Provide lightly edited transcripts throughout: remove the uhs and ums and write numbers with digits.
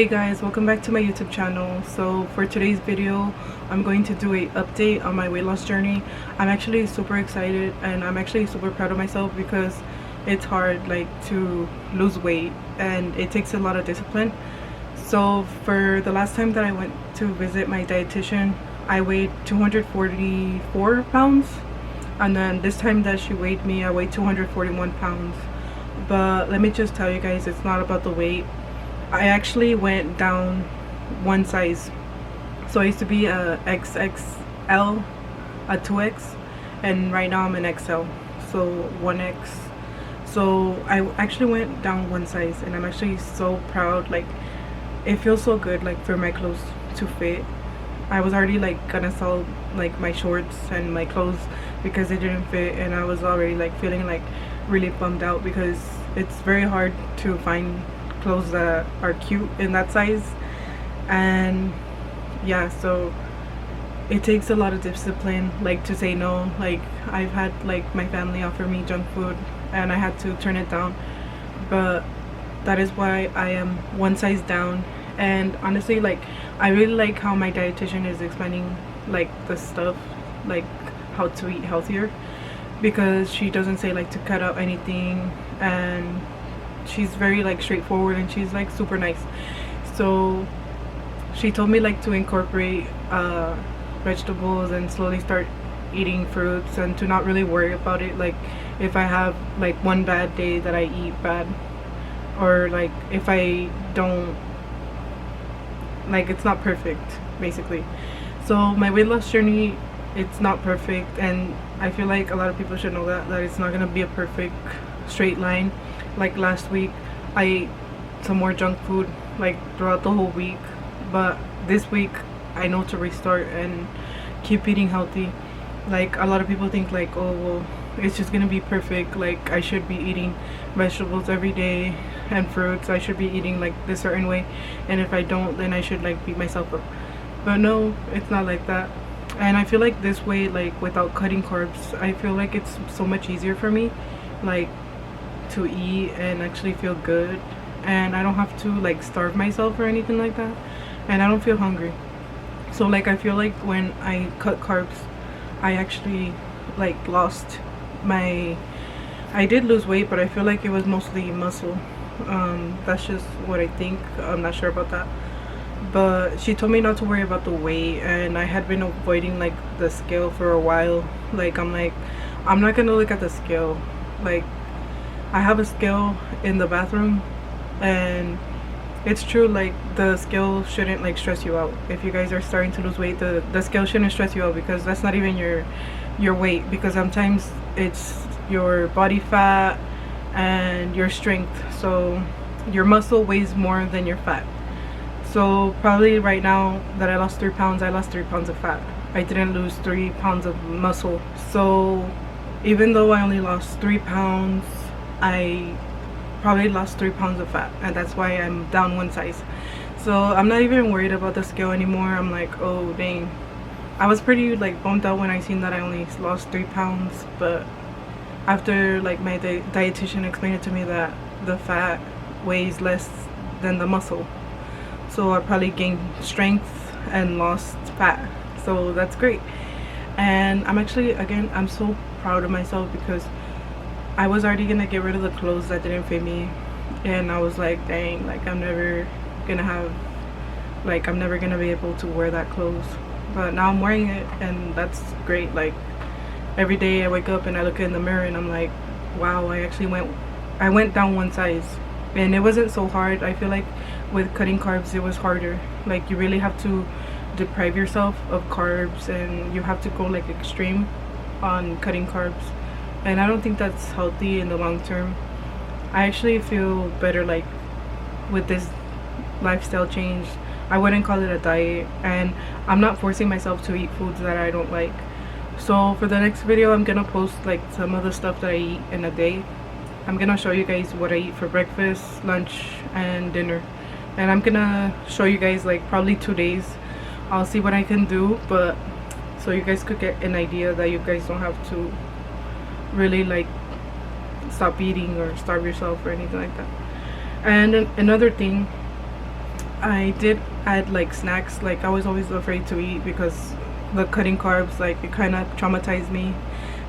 Hey guys, welcome back to my YouTube channel. So for today's video, I'm going to do a update on my weight loss journey. I'm actually super excited and I'm actually super proud of myself because it's hard to lose weight and it takes a lot of discipline. So for the last time that I went to visit my dietitian, I weighed 244 pounds, and then this time that she weighed me, I weighed 241 pounds. But let me just tell you guys, it's not about the weight. I actually went down one size. So I used to be a XXL, a 2X, and right now I'm an XL, so 1X. So I actually went down one size and I'm actually so proud. It feels so good for my clothes to fit. I was already gonna sell my shorts and my clothes because they didn't fit, and I was already feeling really bummed out because it's very hard to find clothes that are cute in that size. And yeah, so it takes a lot of discipline to say no. I've had my family offer me junk food and I had to turn it down, but that is why I am one size down. And honestly, I really like how my dietitian is explaining the stuff, how to eat healthier, because she doesn't say to cut out anything, and she's very straightforward, and she's super nice. So she told me to incorporate vegetables and slowly start eating fruits, and to not really worry about it, if I have one bad day that I eat bad, or if I don't, it's not perfect basically. So my weight loss journey, it's not perfect, and I feel a lot of people should know that it's not gonna be a perfect straight line. Last week I ate some more junk food throughout the whole week, but this week I know to restart and keep eating healthy. A lot of people think oh well, it's just gonna be perfect, I should be eating vegetables every day and fruits, I should be eating this certain way, and if I don't, then I should beat myself up. But no, it's not like that. And I feel this way, without cutting carbs, I feel it's so much easier for me to eat and actually feel good, and I don't have to starve myself or anything like that, and I don't feel hungry. So I feel when I cut carbs, I actually lost my, I did lose weight, but I feel it was mostly muscle. That's just what I think. I'm not sure about that, but she told me not to worry about the weight, and I had been avoiding the scale for a while. I'm not gonna look at the scale. I have a scale in the bathroom, and it's true, the scale shouldn't stress you out. If you guys are starting to lose weight, the scale shouldn't stress you out, because that's not even your weight, because sometimes it's your body fat and your strength. So your muscle weighs more than your fat. So probably right now that I lost 3 pounds, I lost 3 pounds of fat. I didn't lose 3 pounds of muscle. So even though I only lost 3 pounds, I probably lost 3 pounds of fat, and that's why I'm down one size. So I'm not even worried about the scale anymore. I'm oh dang, I was pretty bummed out when I seen that I only lost 3 pounds, but after my dietitian explained it to me that the fat weighs less than the muscle, so I probably gained strength and lost fat, so that's great. And I'm actually, again, I'm so proud of myself, because I was already gonna get rid of the clothes that didn't fit me, and I was dang, I'm never gonna have, I'm never gonna be able to wear that clothes. But now I'm wearing it, and that's great. Every day I wake up and I look in the mirror and I'm wow, I went down one size, and it wasn't so hard. I feel with cutting carbs, it was harder. You really have to deprive yourself of carbs, and you have to go extreme on cutting carbs, and I don't think that's healthy in the long term. I actually feel better with this lifestyle change. I wouldn't call it a diet, and I'm not forcing myself to eat foods that I don't like. So for the next video, I'm gonna post some of the stuff that I eat in a day. I'm gonna show you guys what I eat for breakfast, lunch, and dinner, and I'm gonna show you guys probably 2 days. I'll see what I can do, but so you guys could get an idea that you guys don't have to really stop eating or starve yourself or anything like that. And another thing, I did add like snacks. Like I was always afraid to eat because the cutting carbs, like it kind of traumatized me.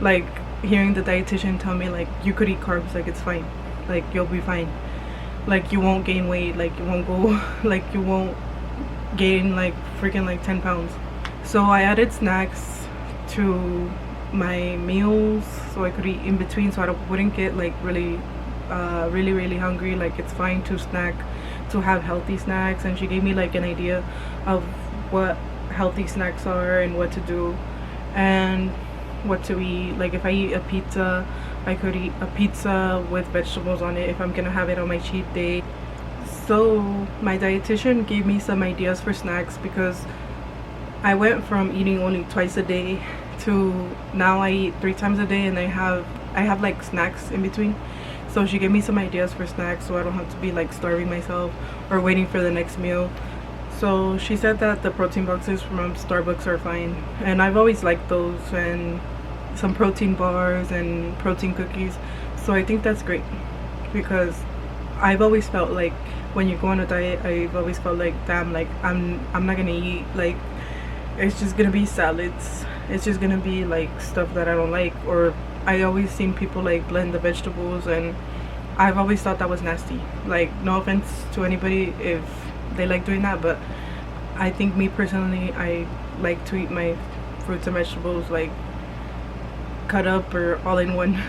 Like hearing the dietitian tell me like you could eat carbs, like it's fine, like you'll be fine, like you won't gain weight, like you won't go like you won't gain like freaking like 10 pounds. So I added snacks to my meals so I could eat in between, so I wouldn't get like really hungry. Like it's fine to snack, to have healthy snacks. And she gave me like an idea of what healthy snacks are and what to do and what to eat. Like if I eat a pizza, I could eat a pizza with vegetables on it if I'm gonna have it on my cheat day. So my dietitian gave me some ideas for snacks because I went from eating only twice a day to now I eat 3 times a day, and I have like snacks in between. So she gave me some ideas for snacks so I don't have to be like starving myself or waiting for the next meal. So she said that the protein boxes from Starbucks are fine, and I've always liked those, and some protein bars and protein cookies. So I think that's great because I've always felt like when you go on a diet, I've always felt like, damn, like I'm not gonna eat, like it's just gonna be salads, it's just gonna be like stuff that I don't like. Or I always seen people like blend the vegetables, and I've always thought that was nasty. Like no offense to anybody if they like doing that, but I think me personally, I like to eat my fruits and vegetables like cut up or all in one.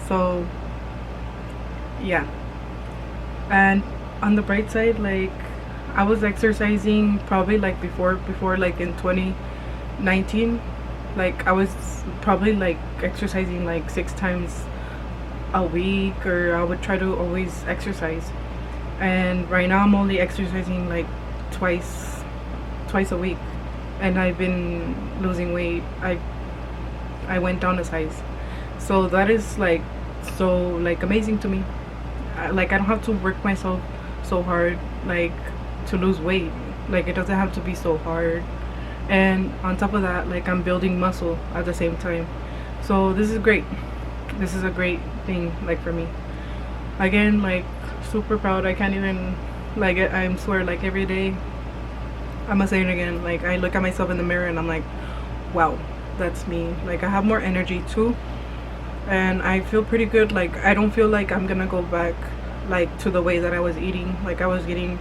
So yeah. And on the bright side, like I was exercising probably like before like in 2019, like I was probably like exercising like 6 times a week, or I would try to always exercise. And right now I'm only exercising like twice a week, and I've been losing weight. I went down a size, so that is like so like amazing to me. Like I don't have to work myself so hard like to lose weight. Like it doesn't have to be so hard, and on top of that, like I'm building muscle at the same time. So this is great. This is a great thing like for me. Again, like super proud. I can't even like I swear like every day I'm gonna say it again, like I look at myself in the mirror and I'm like, wow, that's me. Like I have more energy too, and I feel pretty good. Like I don't feel like I'm gonna go back like to the way that I was eating. Like I was eating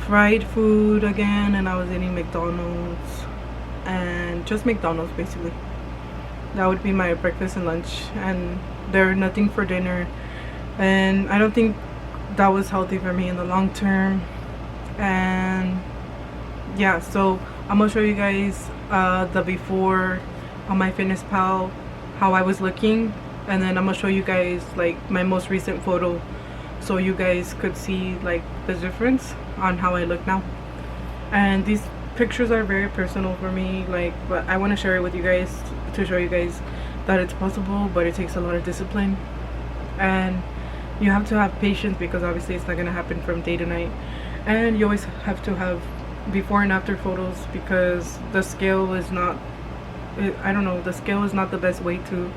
fried food again, and I was eating McDonald's, and just McDonald's basically. That would be my breakfast and lunch, and there nothing for dinner. And I don't think that was healthy for me in the long term. And yeah, so I'm gonna show you guys the before on my Fitness Pal, how I was looking, and then I'm gonna show you guys like my most recent photo so you guys could see like the difference on how I look now. And these pictures are very personal for me, like, but I want to share it with you guys to show you guys that it's possible, but it takes a lot of discipline, and you have to have patience because obviously it's not going to happen from day to night. And you always have to have before and after photos because the scale is not, I don't know, the scale is not the best way to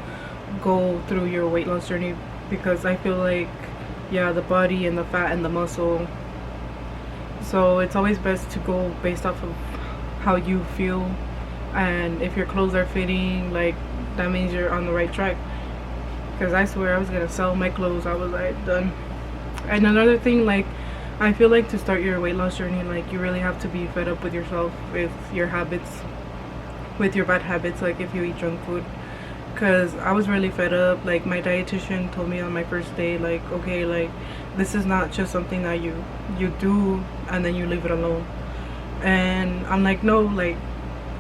go through your weight loss journey, because I feel like, yeah, the body and the fat and the muscle, so it's always best to go based off of how you feel. And if your clothes are fitting, like that means you're on the right track. Because I swear I was gonna sell my clothes. I was like done. And another thing, like I feel like to start your weight loss journey, like you really have to be fed up with yourself, with your habits, with your bad habits, like if you eat junk food. Because I was really fed up. Like my dietitian told me on my first day, like, okay, like this is not just something that you do and then you leave it alone. And I'm like, no, like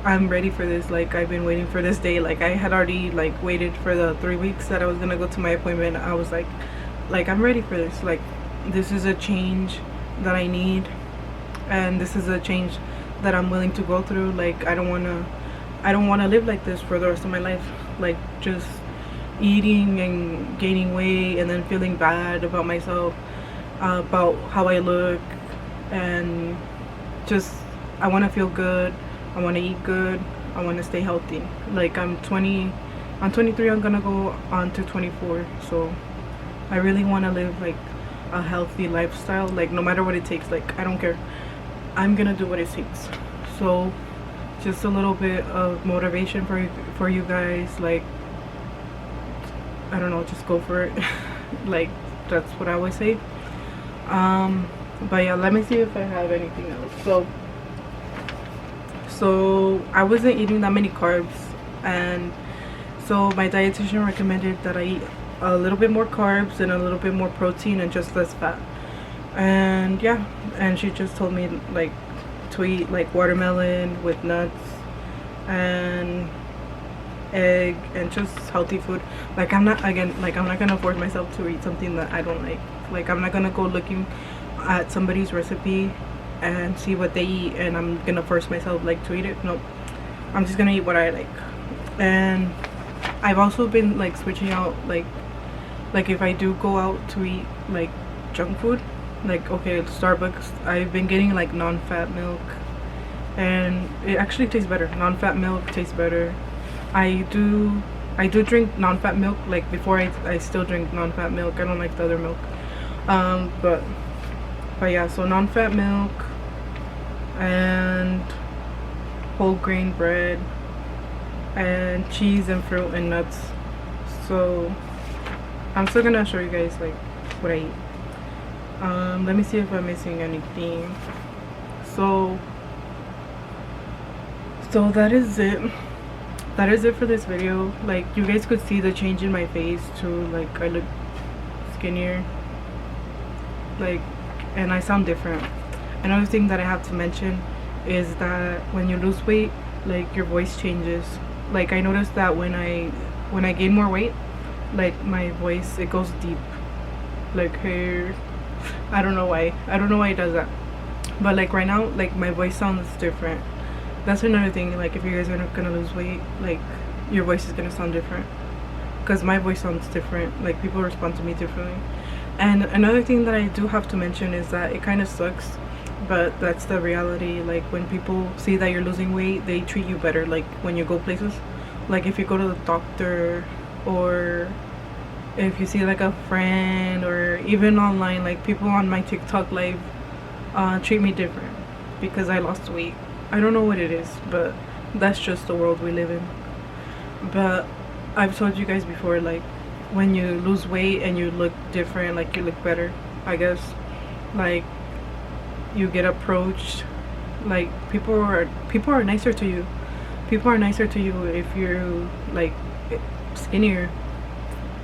I'm ready for this. Like I've been waiting for this day. Like I had already like waited for the 3 weeks that I was gonna go to my appointment. I was like I'm ready for this. Like this is a change that I need, and this is a change that I'm willing to go through. Like I don't wanna live like this for the rest of my life, like just eating and gaining weight and then feeling bad about myself, about how I look. And just I want to feel good, I want to eat good, I want to stay healthy. Like I'm 23, I'm gonna go on to 24, so I really want to live like a healthy lifestyle, like no matter what it takes. Like I don't care, I'm gonna do what it takes. So just a little bit of motivation for you guys. Like, I don't know, just go for it. Like, that's what I always say. But yeah, let me see if I have anything else. So I wasn't eating that many carbs, and so my dietitian recommended that I eat a little bit more carbs and a little bit more protein and just less fat. And yeah, and she just told me like to eat like watermelon with nuts and egg and just healthy food. Like, I'm not gonna force myself to eat something that I don't like. Like, I'm not gonna go looking at somebody's recipe and see what they eat and I'm gonna force myself like to eat it. No, I'm just gonna eat what I like. And I've also been like switching out, like if I do go out to eat like junk food, like, okay, at Starbucks, I've been getting like non-fat milk, and it actually tastes better. Non-fat milk tastes better. I do drink non-fat milk. Like, before I still drink non-fat milk. I don't like the other milk. But yeah, so non-fat milk and whole grain bread and cheese and fruit and nuts. So I'm still gonna show you guys like what I eat. Let me see if I'm missing anything. So that is it. That is it for this video. Like, you guys could see the change in my face too. Like, I look skinnier, like, and I sound different. Another thing that I have to mention is that when you lose weight, like, your voice changes. Like, I noticed that when I gain more weight, like, my voice, it goes deep, like, here. I don't know why it does that, but like right now, like, my voice sounds different. That's another thing. Like, if you guys are not gonna lose weight, like, your voice is gonna sound different, because my voice sounds different. Like, people respond to me differently. And another thing that I do have to mention is that it kind of sucks, but that's the reality. Like, when people see that you're losing weight, they treat you better. Like, when you go places, like if you go to the doctor, or if you see like a friend, or even online, like people on my TikTok live treat me different because I lost weight. I don't know what it is, but that's just the world we live in. But I've told you guys before, like, when you lose weight and you look different, like, you look better, I guess. Like, you get approached, like, people are nicer to you. People are nicer to you if you're like skinnier.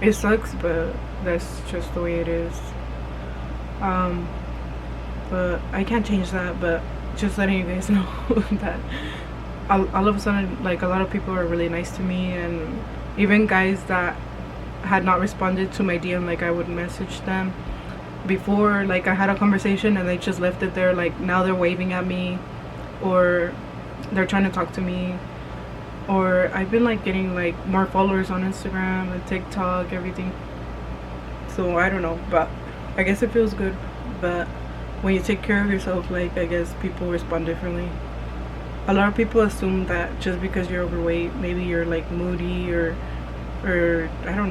It sucks, but that's just the way it is. But I can't change that. But just letting you guys know that all of a sudden, like, a lot of people are really nice to me, and even guys that had not responded to my DM, like, I would message them before, like, I had a conversation and they just left it there. Like, now they're waving at me, or they're trying to talk to me. Or I've been like getting like more followers on Instagram and TikTok, everything. So I don't know, but I guess it feels good. But when you take care of yourself, like, I guess people respond differently. A lot of people assume that just because you're overweight, maybe you're like moody, or I don't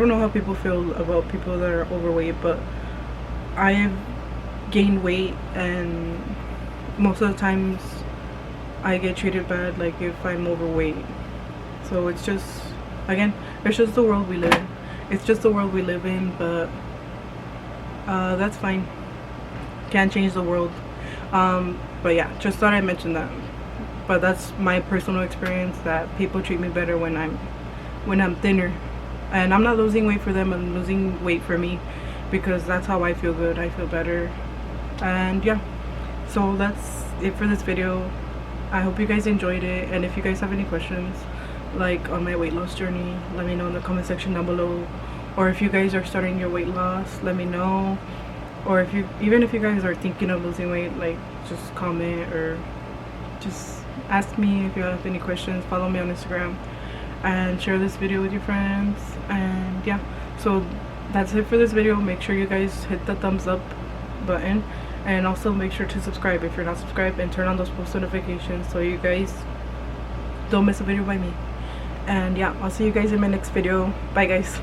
know how people feel about people that are overweight. But I've gained weight, and most of the times I get treated bad, like, if I'm overweight. So it's just, again, it's just the world we live in. It's just the world we live in. But that's fine. Can't change the world. But yeah, just thought I'd mention that. But that's my personal experience, that people treat me better when I'm thinner. And I'm not losing weight for them, I'm losing weight for me, because that's how I feel good. I feel better. And yeah, so that's it for this video. I hope you guys enjoyed it, and if you guys have any questions, like, on my weight loss journey, let me know in the comment section down below. Or if you guys are starting your weight loss, let me know. Or even if you guys are thinking of losing weight, like, just comment or just ask me if you have any questions. Follow me on Instagram and share this video with your friends. And yeah, so that's it for this video. Make sure you guys hit the thumbs up button, and also make sure to subscribe if you're not subscribed, and turn on those post notifications so you guys don't miss a video by me. And yeah, I'll see you guys in my next video. Bye guys.